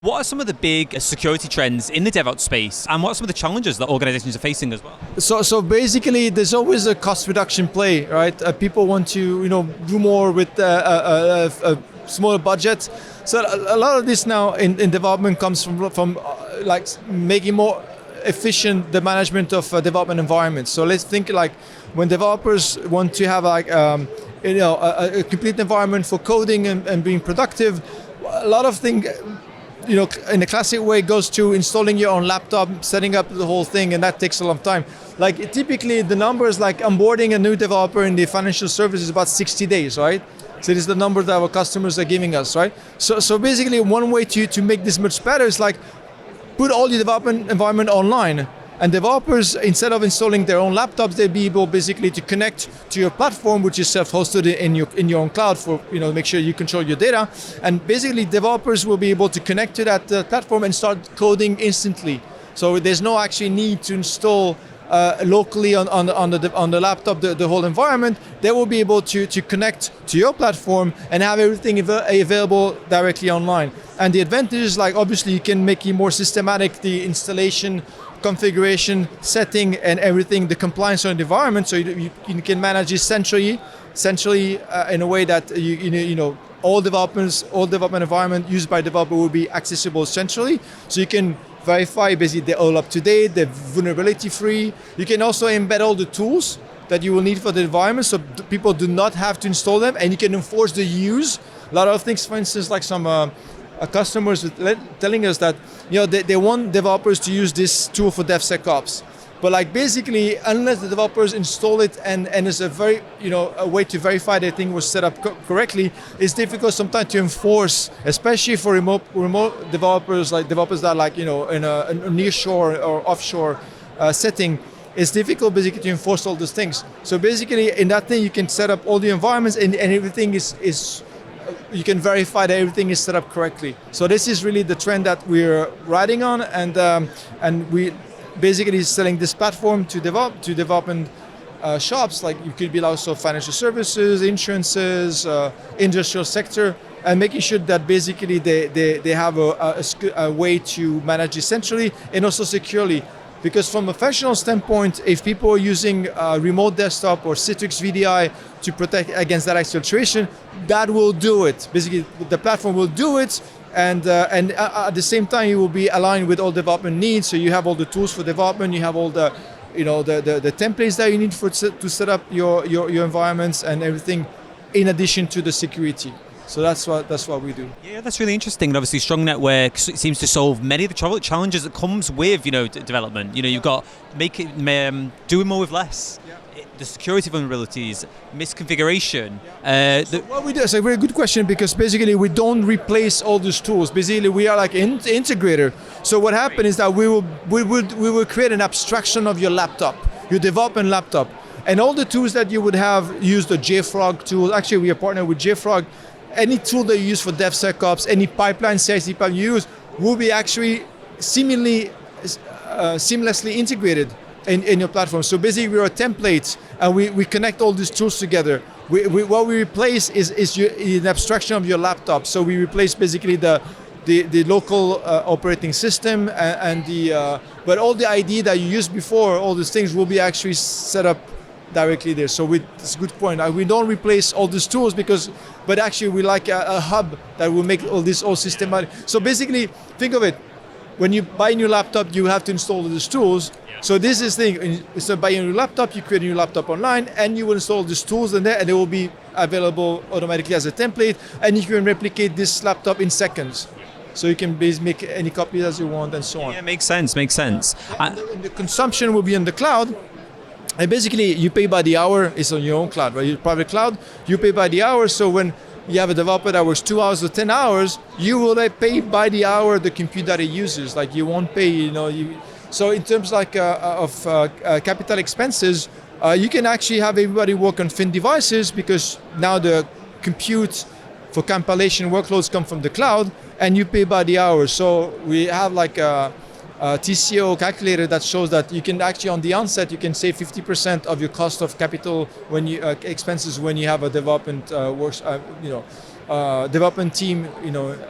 What are some of the big security trends in the DevOps space, and what are some of the challenges that organizations are facing as well? So basically, there's always a cost reduction play, right? People want to do more with a smaller budget. So a lot of this now in development comes from like making more efficient the management of development environments. So let's think like when developers want to have like a complete environment for coding and being productive, a lot of things, in a classic way, goes to installing your own laptop, setting up the whole thing, and that takes a long time. Like typically the numbers like onboarding a new developer in the financial service is about 60 days, right? So this is the number that our customers are giving us, right? So basically one way to make this much better is like put all your development environment online. And developers, instead of installing their own laptops, they'll be able basically to connect to your platform, which is self-hosted in your own cloud for make sure you control your data. And basically, developers will be able to connect to that platform and start coding instantly. So there's no actually need to install locally on the laptop the whole environment. They will be able to connect to your platform and have everything available directly online. And the advantage is like obviously you can make it more systematic, the installation, configuration, setting, and everything, the compliance on the environment, so you can manage it centrally in a way that all development environment used by developer will be accessible centrally, so you can verify basically they're all up to date, they're vulnerability free. You can also embed all the tools that you will need for the environment, so people do not have to install them, and you can enforce the use. A lot of things, for instance, like some customers telling us that they want developers to use this tool for DevSecOps, but like basically unless the developers install it and it's a very a way to verify that thing was set up correctly, it's difficult sometimes to enforce, especially for remote developers, like developers that are like in a nearshore or offshore setting. It's difficult basically to enforce all those things. So basically in that thing you can set up all the environments and everything is you can verify that everything is set up correctly. So this is really the trend that we're riding on, and we basically selling this platform to development shops. Like you could be also financial services, insurances, industrial sector, and making sure that basically they have a way to manage it centrally and also securely. Because from a professional standpoint, if people are using remote desktop or Citrix VDI to protect against that exfiltration, that will do it. Basically, the platform will do it, and at the same time, you will be aligned with all development needs. So you have all the tools for development, you have all the the templates that you need to set up your environments and everything, in addition to the security. So that's what we do. Yeah, that's really interesting. And obviously, Strong Network seems to solve many of the challenges that comes with development. You've got doing more with less. Yeah. The security vulnerabilities, misconfiguration. What we do is a very good question, because basically we don't replace all these tools. Basically, we are like an integrator. So what happened is that we will create an abstraction of your laptop, your development laptop, and all the tools that you would have used the JFrog tool. Actually, we are partnered with JFrog. Any tool that you use for DevSecOps, any pipeline, CI/CD pipeline you use, will be actually seamlessly integrated in your platform. So basically, we're a template, and we connect all these tools together. What we replace is an abstraction of your laptop. So we replace basically the local operating system but all the ID that you used before, all these things will be actually set up directly there. So it's a good point. We don't replace all these tools but actually we like a hub that will make all this all systematic. So basically, think of it. When you buy a new laptop, you have to install these tools. Yeah. So this is the thing. So buy a new laptop, you create a new laptop online, and you will install these tools in there, and they will be available automatically as a template, and you can replicate this laptop in seconds. So you can make any copies as you want and so on. Yeah, makes sense. And the consumption will be in the cloud. And basically, you pay by the hour. It's on your own cloud, right? Your private cloud. You pay by the hour. So when you have a developer that works 2 hours or 10 hours, you will pay by the hour the compute that he uses. Like you won't pay, So in terms of capital expenses, you can actually have everybody work on thin devices, because now the compute for compilation workloads come from the cloud, and you pay by the hour. So we have like a TCO calculator that shows that you can actually, on the onset, you can save 50% of your cost of capital expenses when you have a development development team,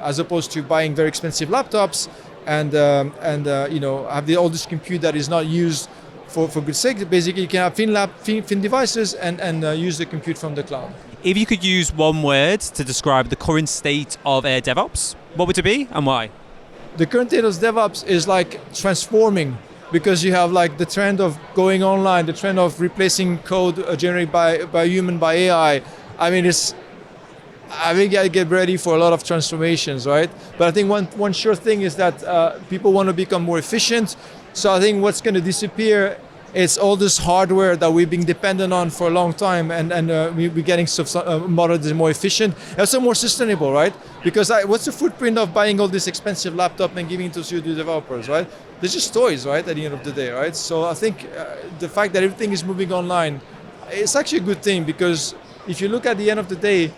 as opposed to buying very expensive laptops and have all this compute that is not used for good sake. Basically, you can have thin devices and use the compute from the cloud. If you could use one word to describe the current state of DevOps, what would it be and why? The current state of DevOps is like transforming, because you have like the trend of going online, the trend of replacing code generated by human, by AI. I think you gotta get ready for a lot of transformations, right? But I think one sure thing is that people want to become more efficient. So I think what's going to disappear is all this hardware that we've been dependent on for a long time, and we're getting models that are more efficient, also more sustainable, right? Because what's the footprint of buying all this expensive laptop and giving it to studio developers, right? They're just toys, right? At the end of the day, right? So I think the fact that everything is moving online, it's actually a good thing, because if you look at the end of the day,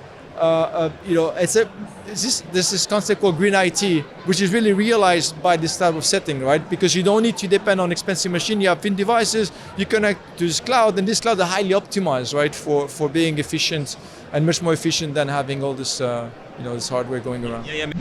there's this concept called green IT, which is really realized by this type of setting, right? Because you don't need to depend on expensive machine. You have thin devices, you connect to this cloud, and this cloud is highly optimized, right, for being efficient and much more efficient than having all this, this hardware going around. Yeah.